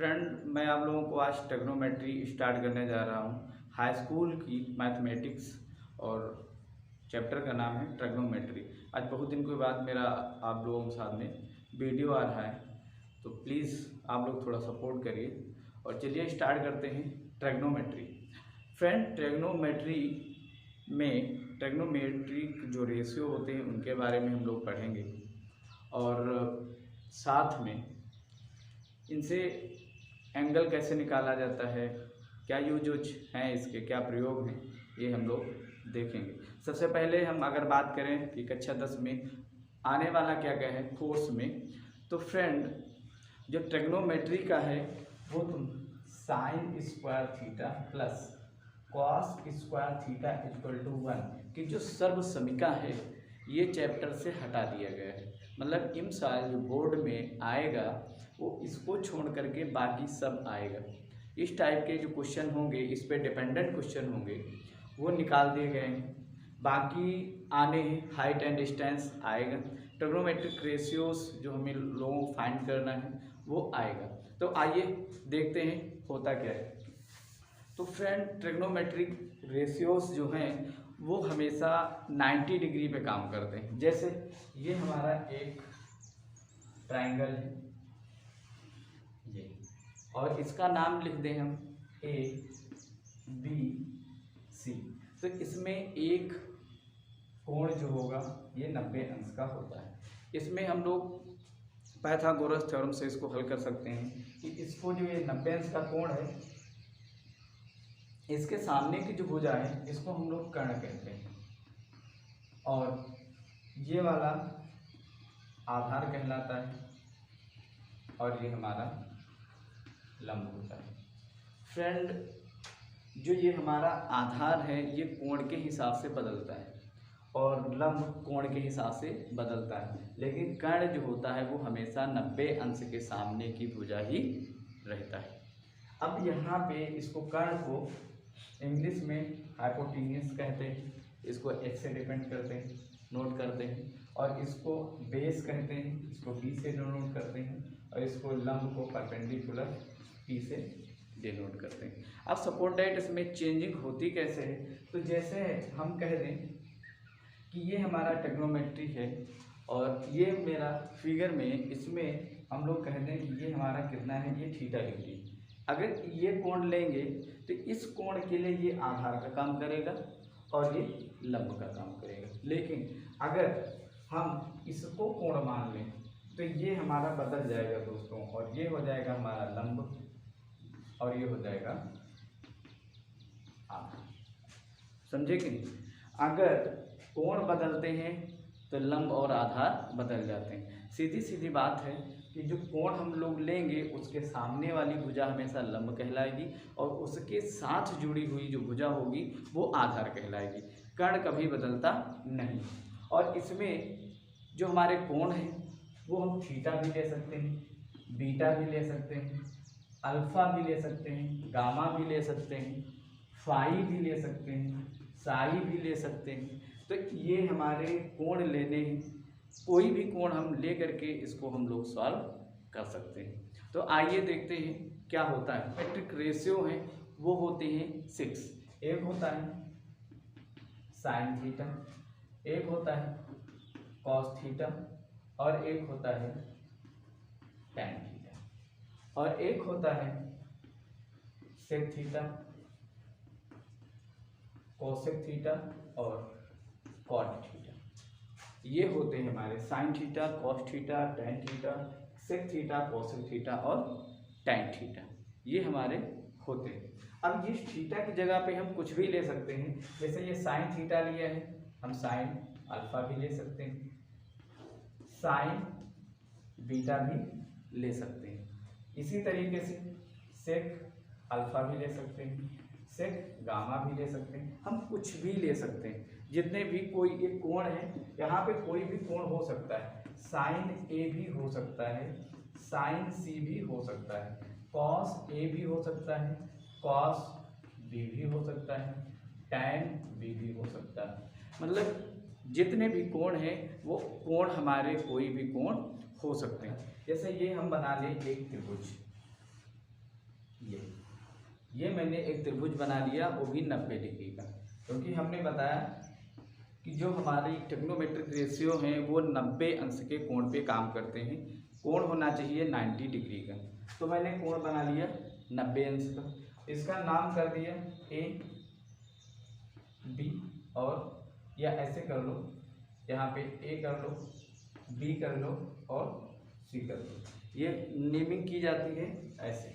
Friend, मैं आप लोगों को आज ट्रिग्नोमेट्री स्टार्ट करने जा रहा हूँ। हाई स्कूल की मैथमेटिक्स और चैप्टर का नाम है ट्रिग्नोमेट्री। आज बहुत दिन के बाद मेरा आप लोगों के सामने वीडियो आ रहा है, तो प्लीज़ आप लोग थोड़ा सपोर्ट करिए और चलिए स्टार्ट करते हैं ट्रिग्नोमेट्री। फ्रेंड, ट्रिग्नोमेट्री जो रेशियो होते हैं उनके बारे में हम लोग पढ़ेंगे और साथ में इनसे एंगल कैसे निकाला जाता है, क्या यूज हैं इसके, क्या प्रयोग हैं, ये हम लोग देखेंगे। सबसे पहले हम अगर बात करें कि कक्षा 10 में आने वाला क्या क्या है कोर्स में, तो फ्रेंड जो ट्रिग्नोमेट्री का है वो तुम sine square theta plus cos square theta equal to 1 की जो सर्व समीका है ये चैप्टर से हटा दिया गया है। मतलब इन साल जो बोर्ड में आएगा वो इसको छोड़ करके बाकी सब आएगा। इस टाइप के जो क्वेश्चन होंगे, इस पे डिपेंडेंट क्वेश्चन होंगे, वो निकाल दिए गए हैं। बाकी आने हाइट एंड डिस्टेंस आएगा, ट्रिग्नोमेट्रिक रेशियोज जो हमें लोगों को फाइंड करना है वो आएगा। तो आइए देखते हैं होता क्या है। तो फ्रेंड, ट्रिग्नोमेट्रिक रेशियोज जो हैं वो हमेशा 90 डिग्री पे काम करते हैं। जैसे ये हमारा एक ट्राइंगल है ये, और इसका नाम लिख दें हम ए बी सी। तो इसमें एक कोण जो होगा ये 90 अंश का होता है। इसमें हम लोग पाइथागोरस थ्योरम से इसको हल कर सकते हैं कि इसको जो ये 90 अंश का कोण है, इसके सामने की जो भुजा है इसको हम लोग कर्ण कहते हैं, और ये वाला आधार कहलाता है, और ये हमारा लंब होता है। फ्रेंड, जो ये हमारा आधार है ये कोण के हिसाब से बदलता है और लंब कोण के हिसाब से बदलता है, लेकिन कर्ण जो होता है वो हमेशा 90 अंश के सामने की भुजा ही रहता है। अब यहाँ पे इसको कर्ण को इंग्लिश में हाइपोटेन्यूस कहते हैं, इसको एक्स से डिपेंड करते हैं, नोट करते हैं, और इसको बेस कहते हैं, इसको बी से डिनोट करते हैं, और इसको लंब को परपेंडिकुलर पी से डिनोट करते हैं। अब सपोर्ट दैट इसमें चेंजिंग होती कैसे है, तो जैसे हम कह दें कि ये हमारा ट्रिग्नोमेट्री है और ये मेरा फिगर में इसमें हम लोग कह दें कि ये हमारा कितना है, ये थीटा डिग्री। अगर ये कोण लेंगे तो इस कोण के लिए ये आधार का काम करेगा और ये लंब का काम करेगा। लेकिन अगर हम इसको कोण मान लें तो ये हमारा बदल जाएगा दोस्तों, और ये हो जाएगा हमारा लंब और ये हो जाएगा आधार। समझे कि नहीं? अगर कोण बदलते हैं तो लंब और आधार बदल जाते हैं। सीधी सीधी बात है कि जो कोण हम लोग लेंगे उसके सामने वाली भुजा हमेशा लंब कहलाएगी और उसके साथ जुड़ी हुई जो भुजा होगी वो आधार कहलाएगी। कर्ण कभी बदलता नहीं। और इसमें जो हमारे कोण हैं वो हम थीटा भी ले सकते हैं, बीटा भी ले सकते हैं, अल्फा भी ले सकते हैं, गामा भी ले सकते हैं, फाई भी ले सकते हैं, साई भी ले सकते हैं। तो ये हमारे कोण लेने हैं, कोई भी कोण हम ले करके इसको हम लोग सॉल्व कर सकते हैं। तो आइए देखते हैं क्या होता है। मैट्रिक रेशियो हैं वो होते हैं 6। एक होता है साइन थीटा, एक होता है कॉस थीटा, और एक होता है टैन थीटा, और एक होता है सेक थीटा, कोसेक थीटा और कॉट थीटा। ये होते हैं हमारे sine theta, cos theta, tan theta, sec theta, cosec theta और टैन थीटा, ये हमारे होते हैं। अब इस थीटा की जगह पे हम कुछ भी ले सकते हैं। जैसे ये साइन थीटा लिया है, हम साइन अल्फा भी ले सकते हैं, साइन बीटा भी ले सकते हैं। इसी तरीके से सेक अल्फा भी ले सकते हैं, सेक गामा भी ले सकते हैं, हम कुछ भी ले सकते हैं। जितने भी कोई एक कोण है, यहाँ पे कोई भी कोण हो सकता है। साइन ए भी हो सकता है, साइन सी भी हो सकता है, कॉस ए भी हो सकता है, कॉस बी भी हो सकता है, टैन बी भी हो सकता है। मतलब जितने भी कोण हैं वो कोण हमारे कोई भी कोण हो सकते हैं। जैसे ये हम बना लें एक त्रिभुज, ये मैंने एक त्रिभुज बना लिया, वो भी 90 डिग्री का, क्योंकि हमने बताया कि जो हमारी ट्रिग्नोमेट्रिक रेशियो हैं वो 90 अंश के कोण पे काम करते हैं। कोण होना चाहिए 90 डिग्री का, तो मैंने कोण बना लिया 90 अंश का। इसका नाम कर दिया ए बी, और या ऐसे कर लो, यहाँ पे ए कर लो, बी कर लो और सी कर लो। ये नेमिंग की जाती है ऐसे,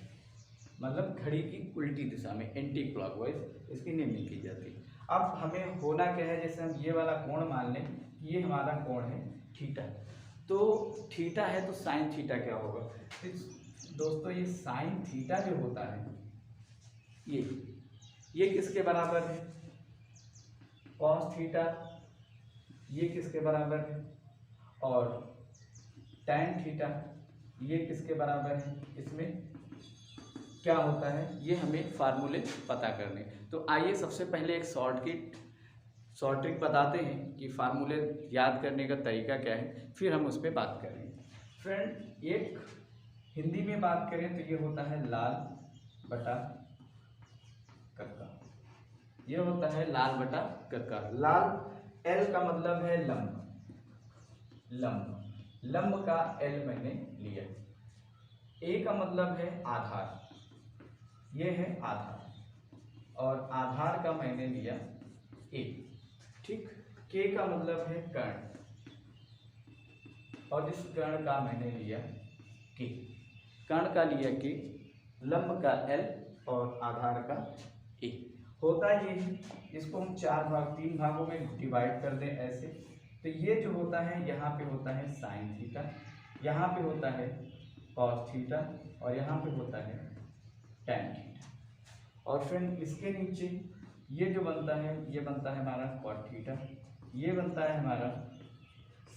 मतलब घड़ी की उल्टी दिशा में, एंटी क्लॉकवाइज इसकी नेमिंग की जाती है। अब हमें होना क्या है, जैसे हम ये वाला कोण मान लें कि ये हमारा कोण है थीटा, तो थीटा है तो साइन थीटा क्या होगा। तो दोस्तों ये साइन थीटा जो होता है ये किसके बराबर है, कॉस थीटा। ये किसके बराबर है, और टैन थीटा ये किसके बराबर है। इसमें क्या होता है, ये हमें फार्मूले पता करने। तो आइए सबसे पहले एक शॉर्ट ट्रिक बताते हैं कि फार्मूले याद करने का तरीका क्या है, फिर हम उस पर बात करेंगे। फ्रेंड, एक हिंदी में बात करें तो ये होता है लाल बटा कक्का, ये होता है लाल बटा कक्का। लाल एल का मतलब है लंब का एल मैंने लिया। ए का मतलब है आधार, ये है आधार, और आधार का मैंने लिया ए, ठीक। के का मतलब है कर्ण, और इस कर्ण का मैंने लिया के, कर्ण का लिया के, लंब का एल और आधार का ए। होता ये है, इसको हम 3 भागों में डिवाइड कर दें ऐसे, तो ये जो होता है यहाँ पे होता है साइन थीटा, यहाँ पे होता है कॉस थीटा, और यहाँ पे होता है टैन थीटा। और फ्रेंड इसके नीचे ये जो बनता है, ये बनता है हमारा कॉट थीटा, ये बनता है हमारा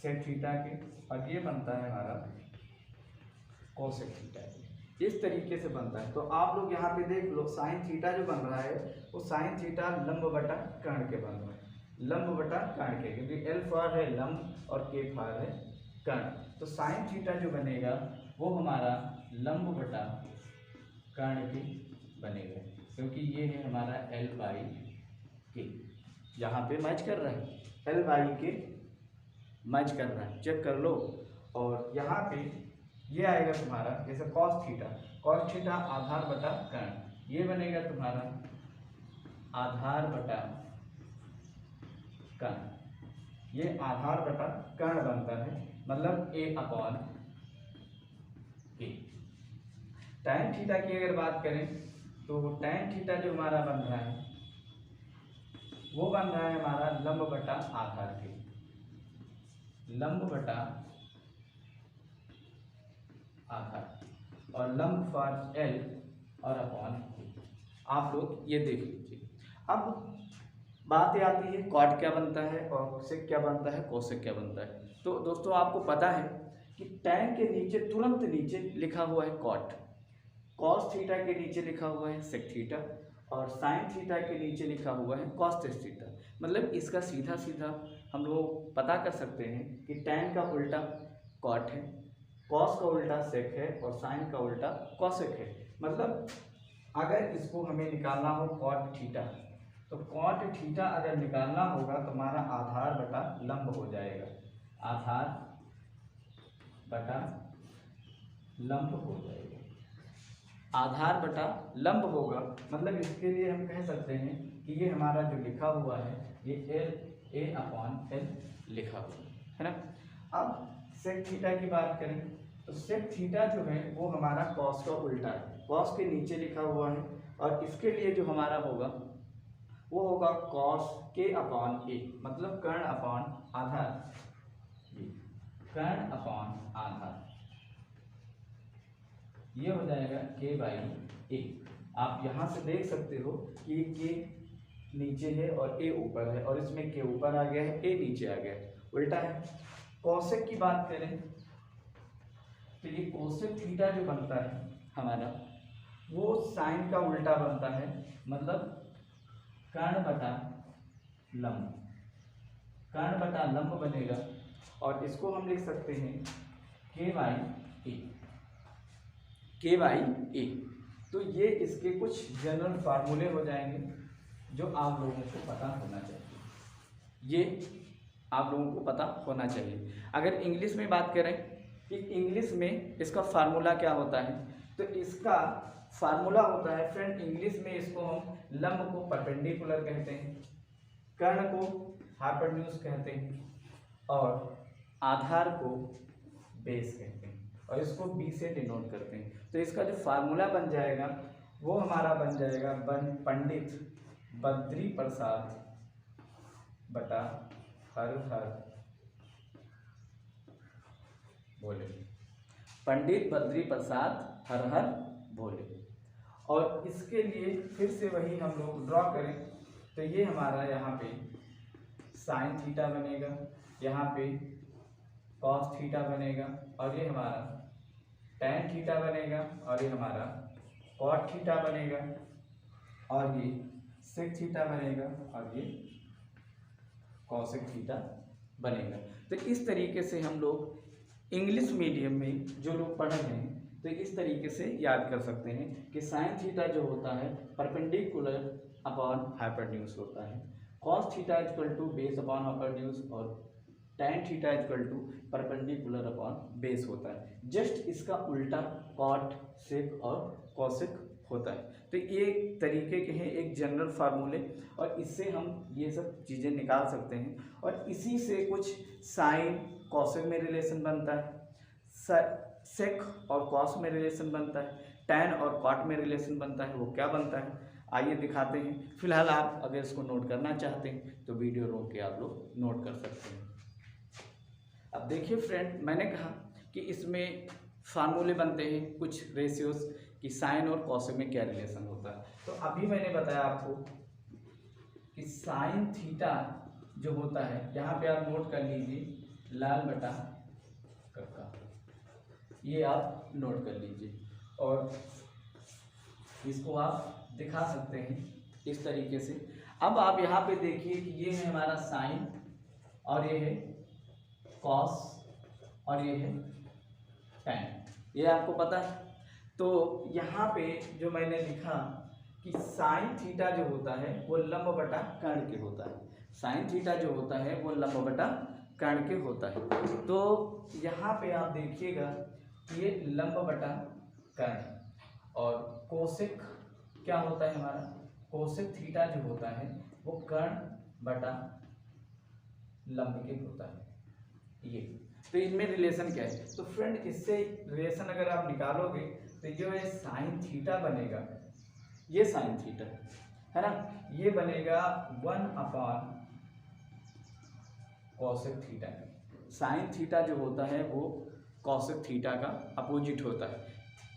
सेक थीटा के, और ये बनता है हमारा कोसेक थीटा के। इस तरीके से बनता है। तो आप लोग यहाँ पे देख लो, साइन थीटा जो बन रहा है वो साइन थीटा लंब बटा कर्ण के बन रहा है, लंब बटा कर्ण के, क्योंकि एल फार है लंब और के फार है कर्ण। तो साइन थीटा जो बनेगा वो हमारा लंब बटा कर्ण के बनेगा, क्योंकि ये है हमारा एल बाई के, यहाँ पे मैच कर रहा है, एल बाई के मैच कर रहा है, चेक कर लो। और यहाँ पे ये आएगा तुम्हारा जैसे कॉस थीटा आधार बटा कर्ण, ये बनेगा तुम्हारा आधार बटा कर्ण, ये आधार बटा कर्ण बनता है, मतलब ए अपॉन ए। टैन थीटा की अगर बात करें तो टैन थीटा जो हमारा बन रहा है वो बन रहा है हमारा लंब बटा आधार के, लंब बटा आधार, और लंब फॉर एल और अपॉन ए। आप लोग ये देख लीजिए। अब बात आती है कॉट क्या बनता है और सेक क्या बनता है, कोसेक क्या बनता है। तो दोस्तों आपको पता है कि टैन के नीचे तुरंत नीचे लिखा हुआ है कॉट, कॉस थीटा के नीचे लिखा हुआ है सेक थीटा, और साइन थीटा के नीचे लिखा हुआ है कॉस थीटा। मतलब इसका सीधा सीधा हम लोग पता कर सकते हैं कि टैन का उल्टा कॉट है, कॉस का उल्टा सेक है, और साइन का उल्टा कोसेक है। मतलब अगर इसको हमें निकालना हो कॉट थीटा, तो कॉट थीटा अगर निकालना होगा तो हमारा आधार बटा लंब हो जाएगा, आधार बटा लंब हो जाएगा, आधार बटा लंब होगा। मतलब इसके लिए हम कह सकते हैं कि ये हमारा जो लिखा हुआ है ये एल ए अपॉन एल लिखा हुआ है ना। अब सेक थीटा की बात करें तो सेक थीटा जो है वो हमारा कॉस का उल्टा है, कॉस के नीचे लिखा हुआ है, और इसके लिए जो हमारा होगा वो होगा कॉस के अपॉन ए, मतलब कर्ण अपॉन आधार, कर्ण अपॉन आधार, ये हो जाएगा के बाई ए। आप यहाँ से देख सकते हो कि के नीचे है और ए ऊपर है, और इसमें के ऊपर आ गया है, ए नीचे आ गया है, उल्टा है। कोसेक की बात करें तो ये कोसेक थीटा जो बनता है हमारा वो साइन का उल्टा बनता है, मतलब कर्ण बटा लंब, कर्ण बटा लंब बनेगा, और इसको हम लिख सकते हैं के बाई ए, के बाई ए। तो ये इसके कुछ जनरल फार्मूले हो जाएंगे जो आप लोगों को पता होना चाहिए। ये आप लोगों को पता होना चाहिए। अगर इंग्लिश में बात करें कि इंग्लिश में इसका फार्मूला क्या होता है, तो इसका फार्मूला होता है फ्रेंड, इंग्लिश में इसको हम लंब को परपेंडिकुलर कहते हैं, कर्ण को हाइपोटेन्यूज कहते हैं और आधार को बेस कहते हैं और इसको बी से डिनोट करते हैं। तो इसका जो फार्मूला बन जाएगा वो हमारा बन जाएगा पंडित बद्री प्रसाद बटा हर हर भोले। पंडित बद्री प्रसाद हर हर भोले। और इसके लिए फिर से वही हम लोग ड्रॉ करें तो ये हमारा यहाँ पे साइन थीटा बनेगा, यहाँ पे कॉस थीटा बनेगा और ये हमारा टैन थीटा बनेगा और ये हमारा कॉट थीटा बनेगा और ये सेक थीटा बनेगा और ये कॉसेक थीटा बनेगा। तो इस तरीके से हम लोग इंग्लिश मीडियम में जो लोग पढ़ रहे हैं तो इस तरीके से याद कर सकते हैं कि साइन थीटा जो होता है परपेंडिकुलर अपॉन हाइपोटेन्यूज होता है, cos theta equal to base upon hypotenuse और tan theta equal to perpendicular upon base होता है। जस्ट इसका उल्टा कॉट सेक और कॉसेक होता है। तो ये तरीके के हैं एक जनरल फार्मूले और इससे हम ये सब चीज़ें निकाल सकते हैं और इसी से कुछ साइन कॉसेक में रिलेशन बनता है, सेक और कॉस में रिलेशन बनता है, टैन और कॉट में रिलेशन बनता है। वो क्या बनता है आइए दिखाते हैं। फिलहाल आप अगर इसको नोट करना चाहते हैं तो वीडियो रोक के आप लोग नोट कर सकते हैं। अब देखिए फ्रेंड, मैंने कहा कि इसमें फार्मूले बनते हैं कुछ रेशियोज कि साइन और कॉसेक में क्या रिलेशन होता है। तो अभी मैंने बताया आपको कि साइन थीटा जो होता है, यहाँ पे आप नोट कर लीजिए लाल बटा कक्का, ये आप नोट कर लीजिए और इसको आप दिखा सकते हैं इस तरीके से। अब आप यहाँ पे देखिए कि ये है हमारा साइन और ये है कॉस और ये है टैन, ये आपको पता है। तो यहाँ पे जो मैंने लिखा कि साइन थीटा जो होता है वो लंब बटा कर्ण के होता है, साइन थीटा जो होता है वो लंब बटा कर्ण के होता है। तो यहाँ पे आप देखिएगा कि ये लंब बटा कर्ण और कोसेक क्या होता है हमारा, कोसेक थीटा जो होता है वो कर्ण बटा लंब के होता है। ये तो इनमें रिलेशन क्या है, तो फ्रेंड इससे रिलेशन अगर आप निकालोगे तो जो है साइन थीटा बनेगा, ये साइन थीटा है ना, ये बनेगा 1/cos थीटा। साइन थीटा जो होता है वो कॉसेक थीटा का अपोजिट होता है,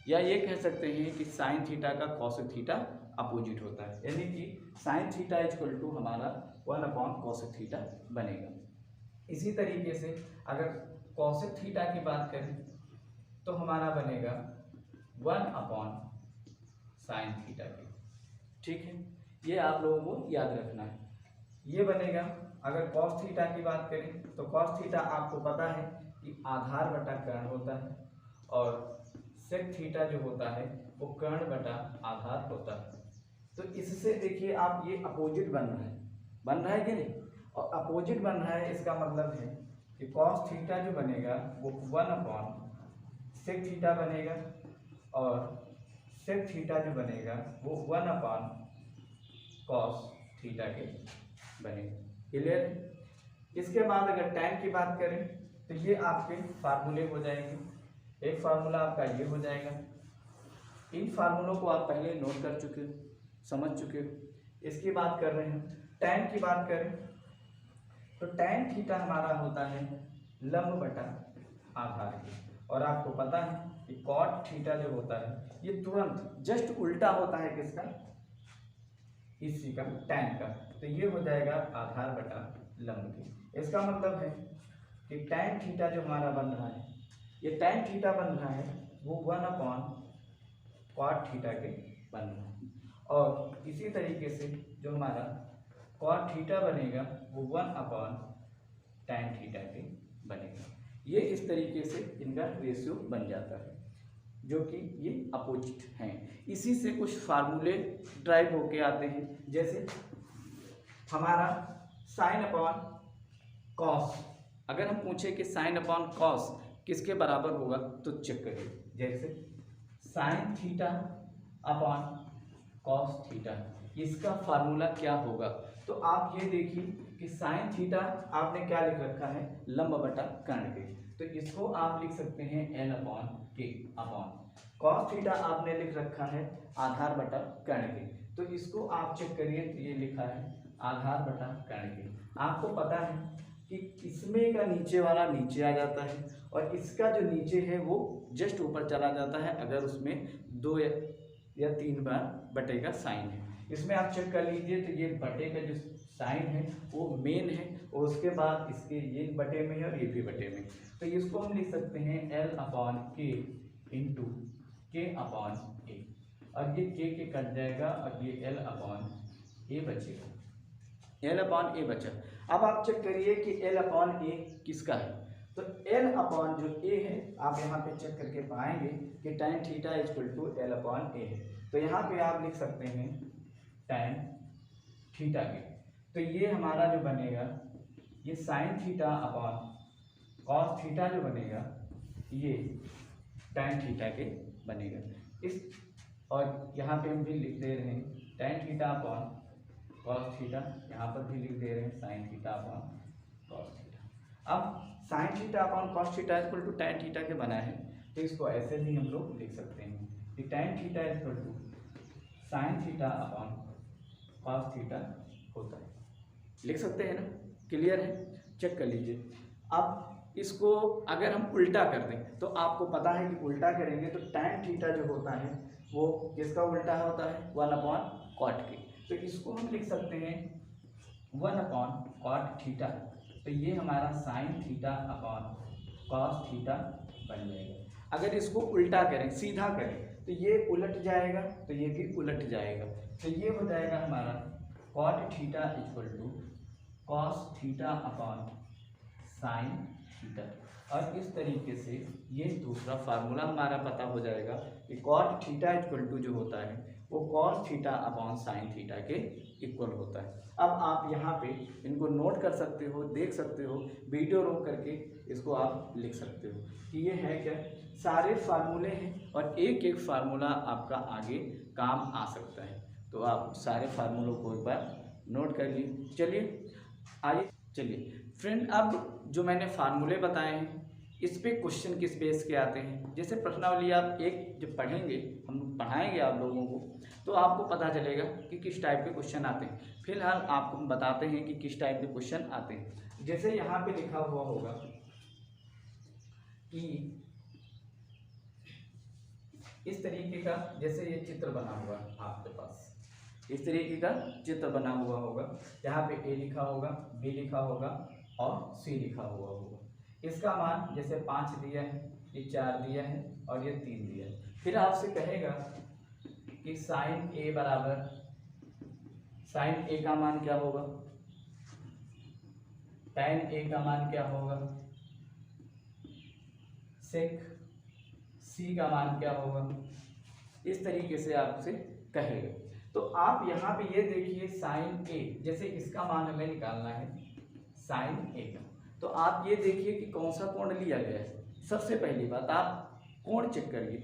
या ये कह सकते हैं कि साइन थीटा का कॉसेक थीटा अपोजिट होता है, यानी कि साइन थीटा इक्वल टू हमारा 1/cos थीटा बनेगा। इसी तरीके से अगर कॉसेक थीटा की बात करें तो हमारा बनेगा 1/sin थीटा की। ठीक है, ये आप लोगों को याद रखना है। ये बनेगा, अगर कॉस थीटा की बात करें तो कॉस थीटा आपको पता है कि आधार बटा कर्ण होता है और सेक थीटा जो होता है वो कर्ण बटा आधार होता है। तो इससे देखिए आप ये अपोजिट बन रहा है कि नहीं, और अपोजिट बन रहा है इसका मतलब है कि कॉस थीटा जो बनेगा वो 1/सेक थीटा बनेगा और सेक थीटा जो बनेगा वो 1/cos थीटा के बनेगा। क्लियर? इसके बाद अगर टैन की बात करें तो ये आपके फार्मूले हो जाएंगे। एक फार्मूला आपका ये हो जाएगा, इन फार्मूलों को आप पहले नोट कर चुके हो, समझ चुके हो। इसकी बात कर रहे हैं, टैन की बात करें तो टैन थीटा हमारा होता है लंब बटा आधार की, और आपको पता है कि कॉट थीटा जो होता है ये तुरंत जस्ट उल्टा होता है किसका, इसी का, टैन का। तो ये हो जाएगा आधार बटा लंब की। इसका मतलब है कि टैन थीटा जो हमारा बन रहा है, ये टैन थीटा बन रहा है वो 1/cot थीटा के बन रहा है, और इसी तरीके से जो हमारा cot थीटा बनेगा वो 1/tan थीटा के बनेगा। ये इस तरीके से इनका रेशियो बन जाता है। जो कि ये अपोजिट हैं। इसी से कुछ फार्मूले ड्राइव होके आते हैं, जैसे हमारा साइन अपॉन कॉस, अगर हम पूछे कि साइन अपॉन कॉस किसके बराबर होगा तो चेक करिए, जैसे sign theta upon cos theta, इसका फार्मूला क्या होगा। तो आप ये देखिए कि साइन थीटा आपने क्या लिख रखा है, लंब बटा कर्ण के, तो इसको आप लिख सकते हैं एल अपॉन के अपॉन कॉस थीटा आपने लिख रखा है आधार बटा कर्ण के, तो इसको आप चेक करिए, तो ये लिखा है आधार बटा कर्ण के। आपको पता है कि इसमें का नीचे वाला नीचे आ जाता है और इसका जो नीचे है वो जस्ट ऊपर चला जाता है अगर उसमें 2 या 3 बार बटे का साइन है। इसमें आप चेक कर लीजिए, तो ये बटे का जो साइन है वो मेन है और उसके बाद इसके ये बटे में है और ये भी बटे में, तो इसको हम लिख सकते हैं एल अपॉन के इंटू के अपॉन ए, और ये के कट जाएगा और ये एल अपॉन ए बचेगा, एल अपॉन ए बचा। अब आप चेक करिए कि एल अपॉन ए किसका है, तो एल अपॉन जो ए है आप यहाँ पे चेक करके पाएंगे कि tan theta equal to L upon A है, तो यहाँ पे आप लिख सकते हैं tan थीटा के, तो ये हमारा जो बनेगा ये sign theta upon cos theta जो बनेगा ये tan थीटा के बनेगा इस, और यहाँ पे हम भी लिख दे रहे हैं tan theta upon cos theta, यहाँ पर भी लिख दे रहे हैं sine theta upon cos theta. अब sine theta upon cos theta equal to tan theta के बना है, तो इसको ऐसे भी हम लोग लिख सकते हैं कि tan theta equal to sine theta upon cos theta होता है, लिख सकते हैं ना, क्लियर है, चेक कर लीजिए। अब इसको अगर हम उल्टा कर दें तो आपको पता है कि उल्टा करेंगे तो tan थीटा जो होता है वो किसका उल्टा होता है, 1 अपॉन कॉट के, तो इसको हम लिख सकते हैं 1 अपॉन कॉट थीटा, तो ये हमारा sign theta upon cos theta बन जाएगा। अगर इसको उल्टा करें, सीधा करें, तो ये उलट जाएगा तो ये भी उलट जाएगा, तो ये हो जाएगा हमारा cot theta equal to cos theta upon sine theta, और इस तरीके से ये दूसरा फार्मूला हमारा पता हो जाएगा कि कॉट थीटा इक्वल टू जो होता है वो cos theta upon sine theta के इक्वल होता है। अब आप यहाँ पे इनको नोट कर सकते हो, देख सकते हो, वीडियो रोक करके इसको आप लिख सकते हो कि ये है क्या, सारे फार्मूले हैं और एक एक फार्मूला आपका आगे काम आ सकता है, तो आप सारे फार्मूलों को एक बार नोट कर लीजिए। चलिए आइए, चलिए फ्रेंड, अब जो मैंने फार्मूले बताए हैं इस पे क्वेश्चन किस बेस के आते हैं, जैसे प्रश्नावली आप एक जब पढ़ेंगे, हम पढ़ाएंगे आप लोगों को, तो आपको पता चलेगा कि किस टाइप के क्वेश्चन आते हैं। फिलहाल आपको हम बताते हैं कि किस टाइप के क्वेश्चन आते हैं। जैसे यहाँ पे लिखा हुआ होगा कि इस तरीके का, जैसे ये चित्र बना हुआ है आपके पास, इस तरीके का चित्र बना हुआ होगा, यहाँ पे ए लिखा होगा, बी लिखा होगा और सी लिखा हुआ होगा। इसका मान जैसे 5 दिया है, ये 4 दिया है और ये 3 दिया है। फिर आपसे कहेगा कि साइन ए बराबर, साइन ए का मान क्या होगा, tan ए का मान क्या होगा, सेक सी का मान क्या होगा, इस तरीके से आपसे कहेगा। तो आप यहाँ पे ये देखिए साइन ए, जैसे इसका मान हमें निकालना है साइन ए का, तो आप ये देखिए कि कौन सा कोण लिया गया है। सबसे पहली बात आप कोण चेक करिए,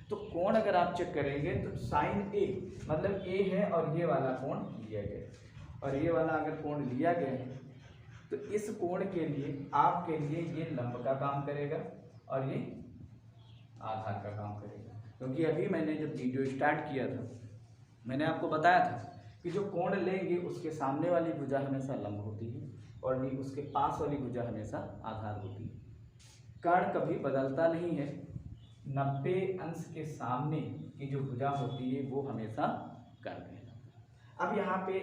तो कोण अगर आप चेक करेंगे तो साइन ए मतलब ए है और ये वाला कोण लिया गया है, और ये वाला अगर कोण लिया गया है तो इस कोण के लिए आपके लिए ये लंब का काम करेगा और ये आधार का काम करेगा, क्योंकि अभी मैंने जब वीडियो स्टार्ट किया था मैंने आपको बताया था कि जो कोण लेंगे उसके सामने वाली भुजा हमेशा लंब होती है और उसके पास वाली भुजा हमेशा आधार होती है। कर्ण कभी बदलता नहीं है, 90 अंश के सामने की जो भुजा होती है वो हमेशा कर्ण है। अब यहाँ पे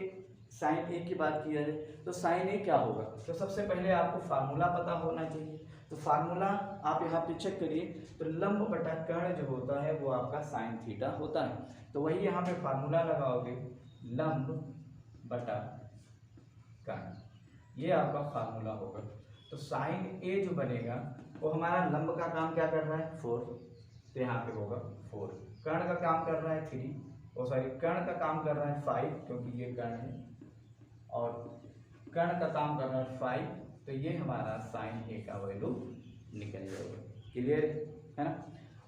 साइन ए की बात की जाए तो साइन ए क्या होगा, तो सबसे पहले आपको फार्मूला पता होना चाहिए। तो फार्मूला आप यहाँ पे चेक करिए, तो लंब बटा कर्ण जो होता है वो आपका साइन थीटा होता है, तो वही यहाँ पे फार्मूला लगाओगे लंब बटा कर्ण, ये आपका फार्मूला होगा। तो साइन ए जो बनेगा वो हमारा लंब का काम क्या कर रहा है 4, तो यहाँ पे होगा 4। कर्ण का काम कर रहा है 3, कर्ण का काम कर रहा है 5 क्योंकि ये कर्ण है, और कर्ण का काम कर रहा है 5, तो ये हमारा साइन ए का वैल्यू निकल जाएगा। क्लियर है ना।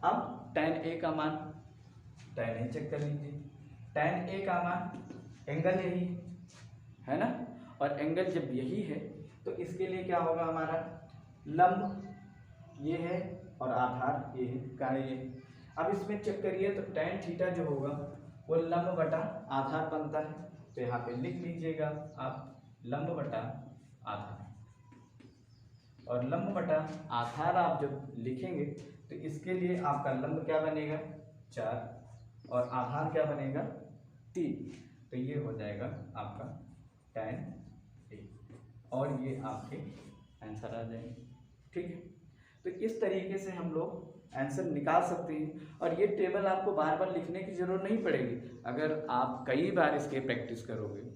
अब tan ए का मान, tan ए चेक कर लीजिए, tan ए का मान एंगल यही है ना, और एंगल जब यही है तो इसके लिए क्या होगा, हमारा लंब ये है और आधार ये है, कर्ण ये। अब इसमें चेक करिए तो tan थीटा जो होगा वो लंब बटा आधार बनता है, तो यहाँ पे लिख लीजिएगा आप लंब बटा आधार, और लंब बटा आधार आप जब लिखेंगे तो इसके लिए आपका लंब क्या बनेगा 4 और आधार क्या बनेगा 3, तो ये हो जाएगा आपका tan ए, और ये आपके आंसर आ जाएंगे। ठीक है, तो इस तरीके से हम लोग आंसर निकाल सकते हैं, और ये टेबल आपको बार बार लिखने की ज़रूरत नहीं पड़ेगी। अगर आप कई बार इसके प्रैक्टिस करोगे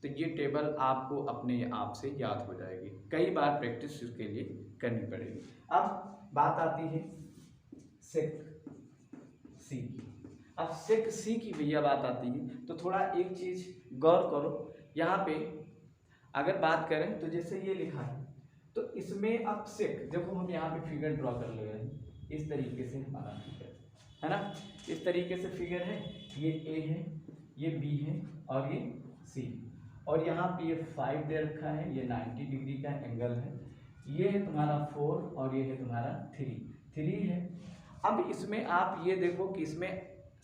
तो ये टेबल आपको अपने आप से याद हो जाएगी, कई बार प्रैक्टिस इसके लिए करनी पड़ेगी। अब बात आती है सेक सी की। अब सेक सी की भैया बात आती है तो थोड़ा एक चीज़ गौर करो, यहाँ पे अगर बात करें तो जैसे ये लिखा है तो इसमें अब सेक, देखो हम यहाँ पे फिगर ड्रॉ कर ले रहे हैं, इस तरीके से हमारा फिगर है ना, इस तरीके से फिगर है, ये ए है, ये बी है और ये सी, और यहाँ पे ये 5 दे रखा है, ये 90 डिग्री का एंगल है, ये है तुम्हारा 4 और ये है तुम्हारा 3 है। अब इसमें आप ये देखो कि इसमें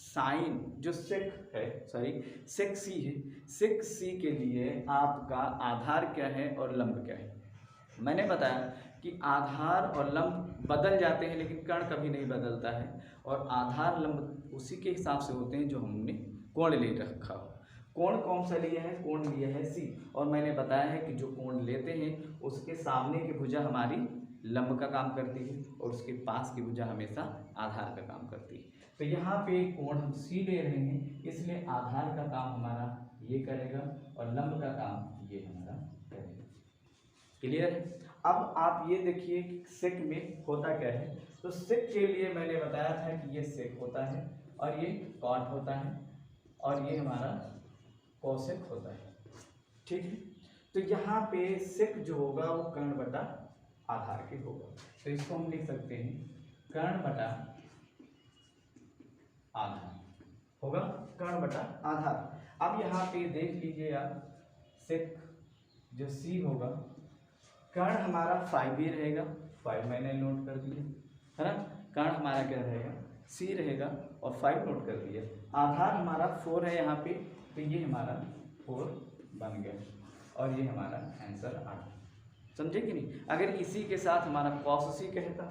साइन जो सेक है, सॉरी सेक सी है, सेक सी के लिए आपका आधार क्या है और लंब क्या है। मैंने बताया कि आधार और लंब बदल जाते हैं लेकिन कर्ण कभी नहीं बदलता है, और आधार लंब उसी के हिसाब से होते हैं जो हमने कोण ले रखा हो। कोण कौन सा लिया है, कोण लिया है सी, और मैंने बताया है कि जो कोण लेते हैं उसके सामने की भुजा हमारी लंब का काम करती है और उसके पास की भुजा हमेशा आधार का काम करती है। तो यहाँ पे कोण हम सी ले रहे हैं, इसलिए आधार का काम हमारा ये करेगा और लंब का काम ये हमारा करेगा। क्लियर है। अब आप ये देखिए कि सेक में होता क्या है, तो सेक के लिए मैंने बताया था कि ये सेक होता है और ये कॉट होता है और ये हमारा कोसेक होता है। ठीक है, तो यहाँ पे सेक जो होगा वो कर्ण बटा आधार के होगा, तो इसको हम लिख सकते हैं कर्ण बटा आधार होगा, कर्ण बटा आधार। अब यहाँ पे देख लीजिए आप, सेक जो सी होगा, कर्ण हमारा 5 ही रहेगा, 5 मैंने नोट कर दिया है ना, कर्ण हमारा क्या रहेगा सी रहेगा और 5 नोट कर दिया। आधार हमारा 4 है यहाँ पे, तो ये हमारा 4 बन गया और ये हमारा आंसर आ गया। समझे कि नहीं। अगर इसी के साथ हमारा कॉस सी कहता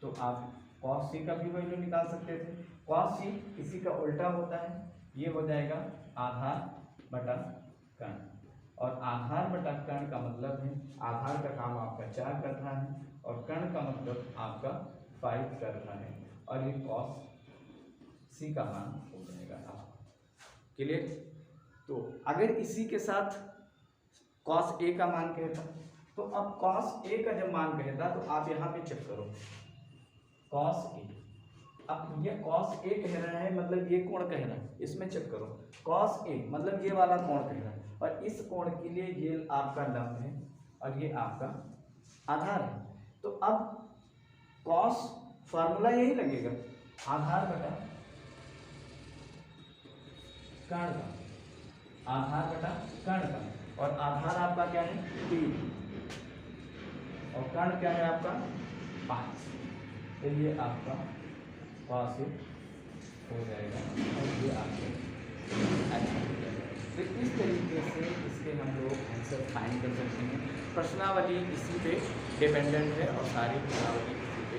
तो आप कॉस सी का भी वैल्यू निकाल सकते थे। कॉस सी इसी का उल्टा होता है, ये हो जाएगा आधार बटा कर्ण, और आधार बटा कर्ण का मतलब है आधार का काम आपका 4 कर रहा है और कर्ण का मतलब आपका 5 कर रहा है, और ये कॉस सी का मान हो जाएगा आपका। क्लियर। तो अगर इसी के साथ कॉस ए का मान कहता, तो अब कॉस ए का जब मान कहता तो आप यहाँ पे चेक करो कॉस ए, अब ये कॉस ए कह रहा है मतलब ये कोण कह रहा है, इसमें चेक करो कॉस ए मतलब ये वाला कोण कह रहा है, और इस कोण के लिए ये आपका लंब है और ये आपका आधार है। तो अब कॉस फार्मूला यही लगेगा, आधार बटा कर्ण का, आधार बटा कर्ण का, और आधार आपका क्या है 3 और कर्ण क्या है आपका 5, तो ये आपका कॉस हो जाएगा और ये आपके अच्छा हो जाएगा। तो इस तरीके से इसके हम लोग आंसर फाइंड कर सकते हैं। प्रश्नावली इसी पे डिपेंडेंट है और सारी प्रश्नावली इसी पे